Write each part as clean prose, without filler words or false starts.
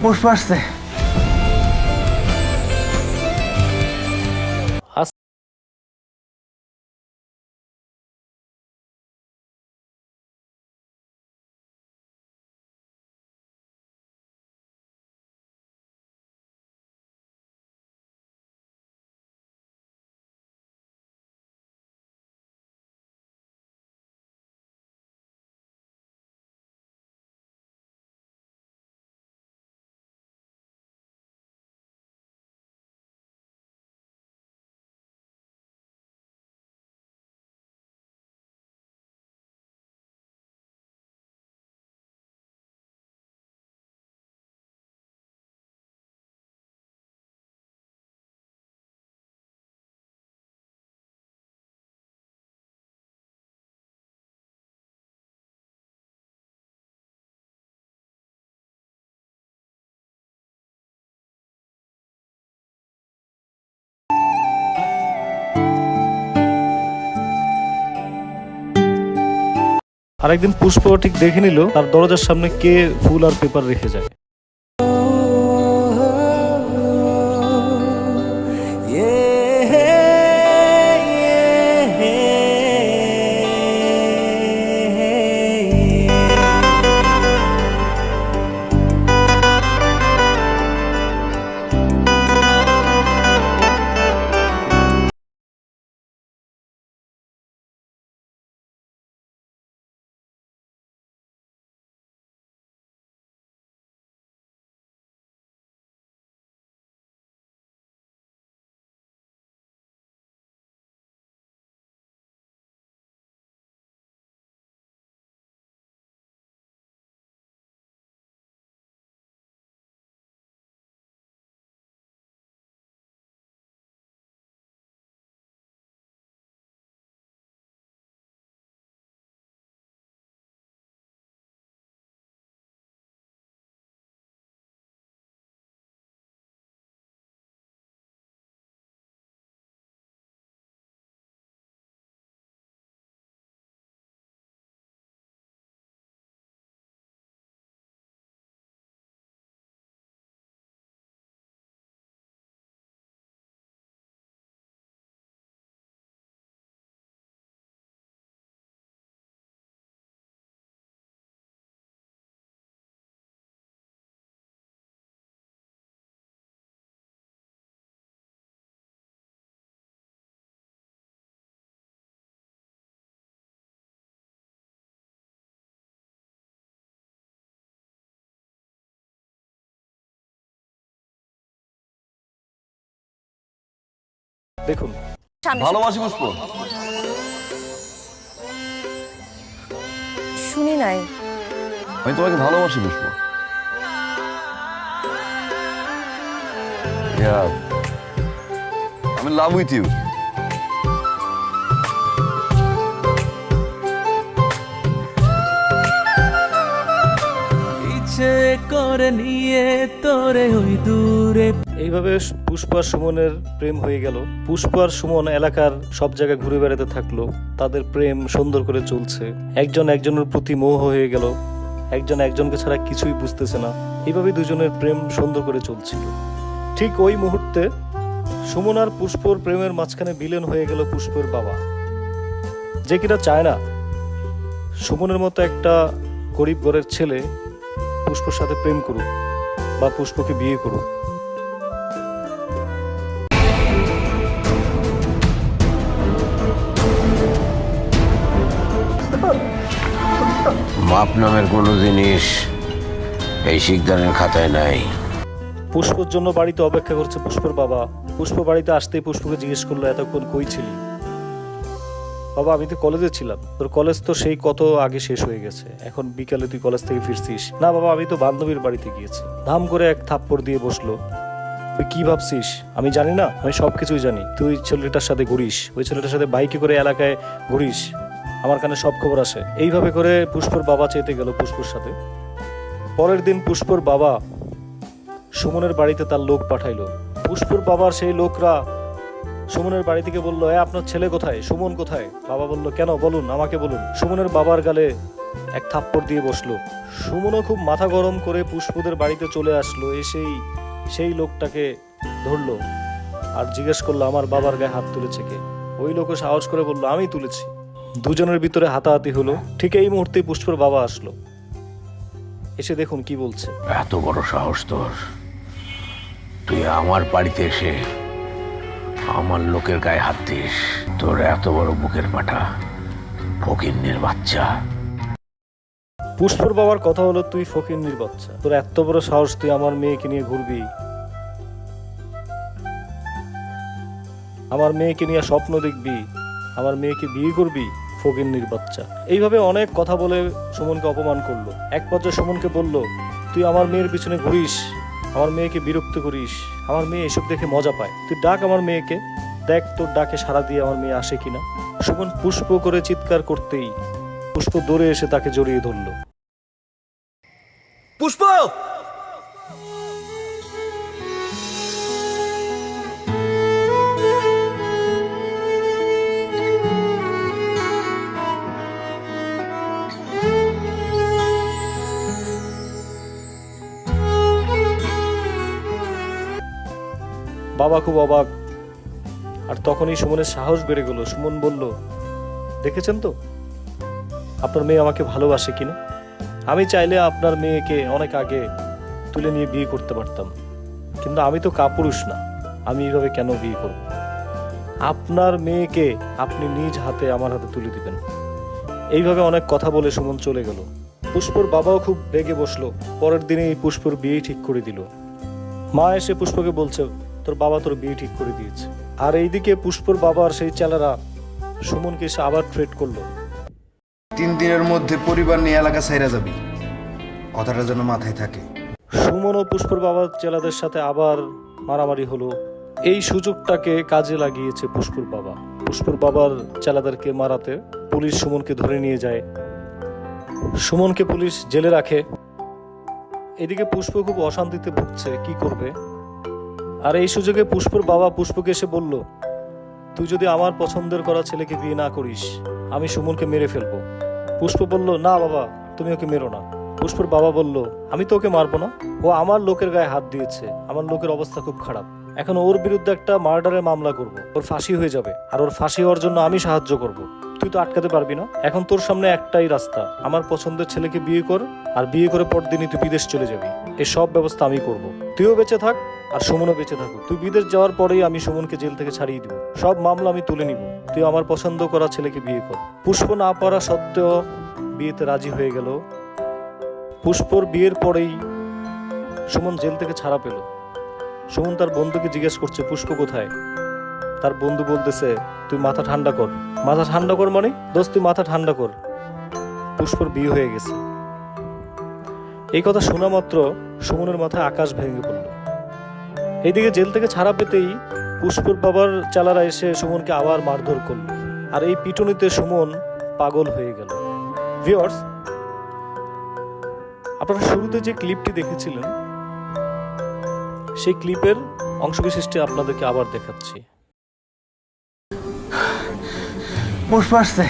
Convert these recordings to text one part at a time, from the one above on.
পুষ্পা আসছে। আরেকদিন পুষ্প ঠিক দেখে নিল তার দরজার সামনে কে ফুল আর পেপার রেখে যায়। দেখুন, ভালোবাসি পুষ্প। শুনি নাই। আমি তোমাকে ভালোবাসি পুষ্প। আমি লাভ উইথ ইউ। ইচ্ছে করে নিয়ে তোরে ওই দূরে। এইভাবে পুষ্প আর সুমনের প্রেম হয়ে গেল। পুষ্প আর সুমন এলাকার সব জায়গায় ঘুরে বেড়াতে থাকলো। তাদের প্রেম সুন্দর করে চলছে। একজন একজনের প্রতি মোহ হয়ে গেল। একজন একজনকে ছাড়া কিছুই বুঝতেছে না। এইভাবে দুজনের প্রেম সুন্দর করে চলছিল। ঠিক ওই মুহূর্তে সুমন আর পুষ্পর প্রেমের মাঝখানে বিলীন হয়ে গেল পুষ্পের বাবা, যে কিনা চায় না সুমনের মতো একটা গরিব ঘরের ছেলে পুষ্পর সাথে প্রেম করুক বা পুষ্পকে বিয়ে করুক। মাপ নামের কোনো জিনিস এই শিকদারের খাতায় নাই। পুষ্পর জন্য বাড়িতে অপেক্ষা করছে পুষ্পর বাবা। পুষ্প বাড়িতে আসতেই পুষ্পকে জিজ্ঞেস করলো, এতক্ষণ কই ছিলি? বাবা, আমি তো কলেজে ছিলাম। তোর কলেজ তো সেই কত আগে শেষ হয়ে গেছে, এখন বিকালে তুই কলেজ থেকে ফিরছিস? না বাবা, আমি তো বান্ধবীর বাড়িতে গিয়েছি। ধাম করে এক থাপ্পড় দিয়ে বসলো। তুই কি ভাবছিস আমি জানি না? আমি সবকিছুই জানি। তুই ছেলেটার সাথে ঘুরিস, ওই ছেলেটার সাথে বাইকে করে এলাকায় ঘুরিস, আমার কানে সব খবর আসে। এইভাবে করে পুষ্পর বাবা চেতে গেল পুষ্পর সাথে। পরের দিন পুষ্পর বাবা সুমনের বাড়িতে তার লোক পাঠাইলো। পুষ্পর বাবার সেই লোকরা সুমনের বাড়ি থেকে বললো, আপনার ছেলে কোথায়? সুমন কোথায়? বাবা বলল, কেন বলুন, আমাকে বলুন। সুমনের বাবার গালে এক থাপ্পড় দিয়ে বসলো। সুমনও খুব মাথা গরম করে পুষ্পদের বাড়িতে চলে আসলো, এসেই সেই লোকটাকে ধরলো আর জিজ্ঞেস করলো আমার বাবার গায়ে হাত তুলেছে কে। ওই লোকও সাহস করে বললো আমি তুলেছি। দুজনের ভিতরে হাতাহাতি হলো। ঠিক এই মুহূর্তে পুষ্পর বাবা আসলো, এসে দেখুন কি বলছে। এত বড় সাহস তোর, তুই আমার বাড়িতে এসে আমার লোকের গায়ে হাত দিস? তোর এত বড় বুকের পাটা, ফকিন্নির বাচ্চা। পুষ্পর বাবার কথা হলো তুই ফকিন্নির বাচ্চা, তোর এত বড় সাহস তুই আমার মেয়েকে নিয়ে ঘুরবি, আমার মেয়েকে নিয়ে স্বপ্ন দেখবি, আমার মেয়েকে বিয়ে করবি, ফকিন্নির বাচ্চা। এইভাবে অনেক কথা বলে সুমনকে অপমান করলো। এক পর্যায়ে সুমনকে বলল তুই আমার মেয়ের পিছনে ঘুরিস, আমার মেয়েকে বিরক্ত করিস, আমার মেয়ে এসব দেখে মজা পায়, তুই ডাক আমার মেয়েকে, দেখ তোর ডাকে সাড়া দিয়ে আমার মেয়ে আসে কিনা। সুমন পুষ্প করে চিৎকার করতেই পুষ্প দৌড়ে এসে তাকে জড়িয়ে ধরলো। পুষ্প! বাবা খুব অবাক, আর তখনই সুমনের সাহস বেড়ে গেল। সুমন বলল দেখেছেন তো আপনার মেয়ে আমাকে ভালোবাসে কিনা, আমি চাইলে আপনার মেয়েকে অনেক আগে তুলে নিয়ে বিয়ে করতে পারতাম, কিন্তু আমি তো কাপুরুষ না, আমি এইভাবে কেন বিয়ে করব? আপনার মেয়েকে আপনি নিজ হাতে আমার হাতে তুলে দিবেন। এইভাবে অনেক কথা বলে সুমন চলে গেল। পুষ্পর বাবাও খুব রেগে বসলো। পরের দিনেই পুষ্পর বিয়ে ঠিক করে দিল। মা এসে পুষ্পকে বলছে তোর বাবা তোর বিয়ে ঠিক করে দিয়েছে। আর এইদিকে পুষ্পর বাবার সেই চেলারা সুমনকে এসে আবার থ্রেট করলো। 3 দিনের মধ্যে পরিবার নিয়ে এলাকা ছাইরা যাবি, কথাটা যেন মাথায় থাকে। সুমন ও পুষ্পর বাবার চেলাদের সাথে আবার মারামারি হলো। এই সুযোগটাকে কাজে লাগিয়েছে পুষ্পর বাবা। পুষ্পর বাবার চেলাদেরকে মারাতে পুলিশ সুমনকে ধরে নিয়ে যায়। সুমনকে পুলিশ জেলে রাখে। এদিকে পুষ্প খুব অশান্তিতে ভুগছে, কি করবে। আর এই সুযোগে পুষ্পর বাবা পুষ্পকে এসে বলল তুই যদি আমার পছন্দের করা ছেলেকে বিয়ে না করিস আমি সুমনকে মেরে ফেলবো। পুষ্প বলল না বাবা, তুমি ওকে মেরো না। পুষ্পর বাবা বলল আমি তো ওকে মারবো না, ও আমার লোকের গায়ে হাত দিয়েছে, আমার লোকের অবস্থা খুব খারাপ, এখন ওর বিরুদ্ধে একটা মার্ডারের মামলা করব, ওর ফাঁসি হয়ে যাবে, আর ওর ফাঁসি হওয়ার জন্য আমি সাহায্য করব, তুই তো আটকাতে পারবি না। এখন তোর সামনে একটাই রাস্তা, আমার পছন্দের ছেলেকে বিয়ে কর, আর বিয়ে করে পরদিনই তুই বিদেশ চলে যাবি, এই সব ব্যবস্থা আমি করব, তুইও বেঁচে থাক আর সুমনও বেঁচে থাকুক। তুই বিদেশ যাওয়ার পরেই আমি সুমনকে জেল থেকে ছাড়িয়ে দিব, সব মামলা আমি তুলে নিব, তুই আমার পছন্দ করা ছেলেকে বিয়ে কর। পুষ্প না পারা সত্ত্বেও বিয়েতে রাজি হয়ে গেল। পুষ্পর বিয়ের পরেই সুমন জেল থেকে ছাড়া পেল। সুমন তার বন্ধুকে জিজ্ঞেস করছে পুষ্প কোথায়। তার বন্ধু বলতেছে তুই মাথা ঠান্ডা কর। মাথা ঠান্ডা কর মানে? দোস্ত তুই মাথা ঠান্ডা কর, পুষ্পর বিয়ে হয়ে গেছে। এই কথা শোনা মাত্র সুমনের মাথায় আকাশ ভেঙে পড়ল। এইদিকে জেল থেকে ছাড়া পেতেই পুষ্পর বাবার চালারা এসে সুমনকে আবার মারধর করলো। আর এই পিটুনিতে সুমন পাগল হয়ে গেল। ভিউয়ার্স, আপনারা শুরুতে যে ক্লিপটি দেখেছিলেন সেই ক্লিপের অংশবিশেষটি আপনাদেরকে আবার দেখাচ্ছি। পুষ্প আসছে।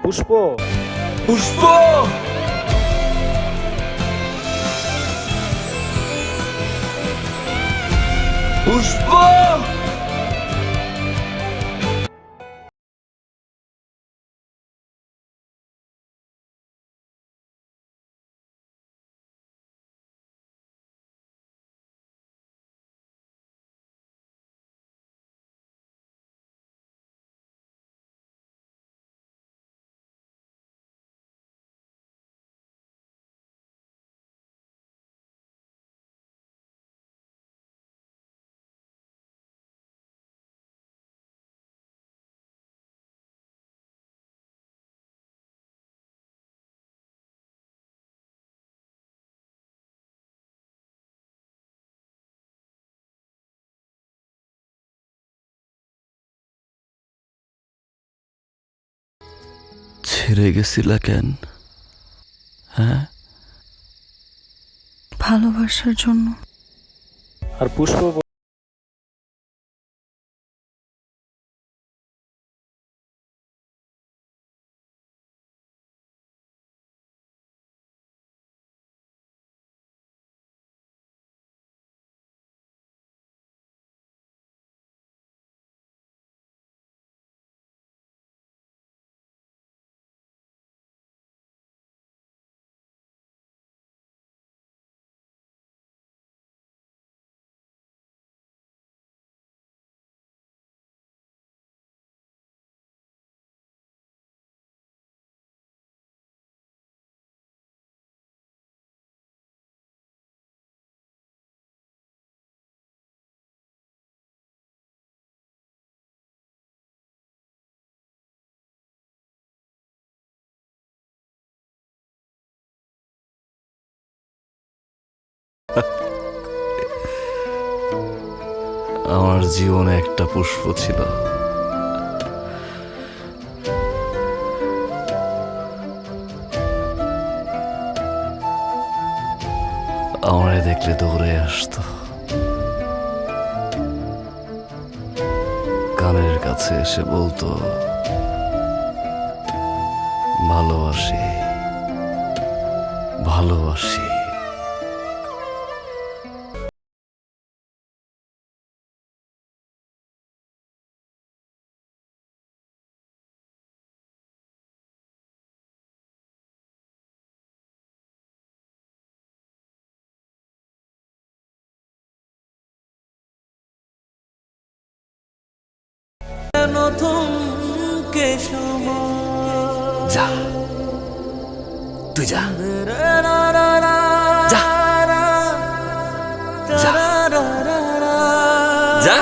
পুষ্প, পুষ্প! পুষ্প! ছেড়ে গেছিলা কেন? হ্যাঁ, ভালোবাসার জন্য। আর পুষ্প আমার জীবনে একটা পুষ্প ছিল। আমারে দেখলে দৌড়ে আসতো, কানের কাছে এসে বলতো ভালোবাসি ভালোবাসি। থমকে সময় যা, তুই যা, যা, যা, যা।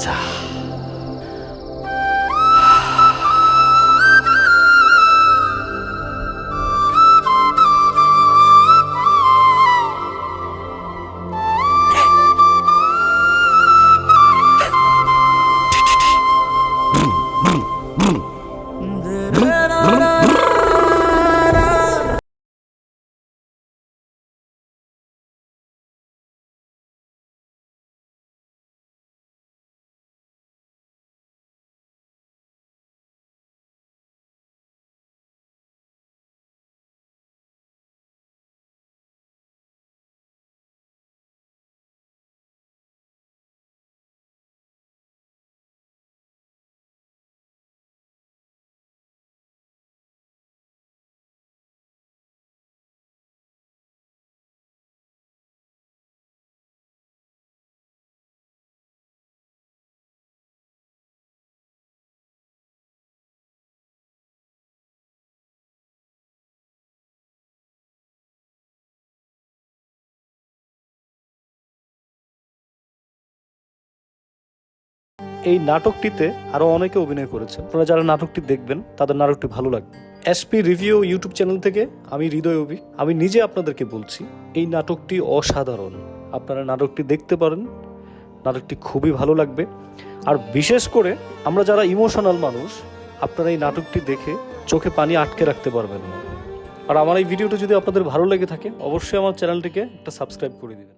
যা। এই নাটকটিতে আরো অনেকে অভিনয় করেছে। আপনারা যারা নাটকটি দেখবেন তাদের নাটকটি ভালো লাগবে। এসপি রিভিউ ইউটিউব চ্যানেল থেকে আমি হৃদয় অভি, আমি নিজে আপনাদেরকে বলছি এই নাটকটি অসাধারণ। আপনারা নাটকটি দেখতে পারেন, নাটকটি খুবই ভালো লাগবে। আর বিশেষ করে আমরা যারা ইমোশনাল মানুষ, আপনারা এই নাটকটি দেখে চোখে পানি আটকে রাখতে পারবেন না। আর আমার এই ভিডিওটা যদি আপনাদের ভালো লেগে থাকে অবশ্যই আমার চ্যানেলটিকে একটা সাবস্ক্রাইব করে দিবেন।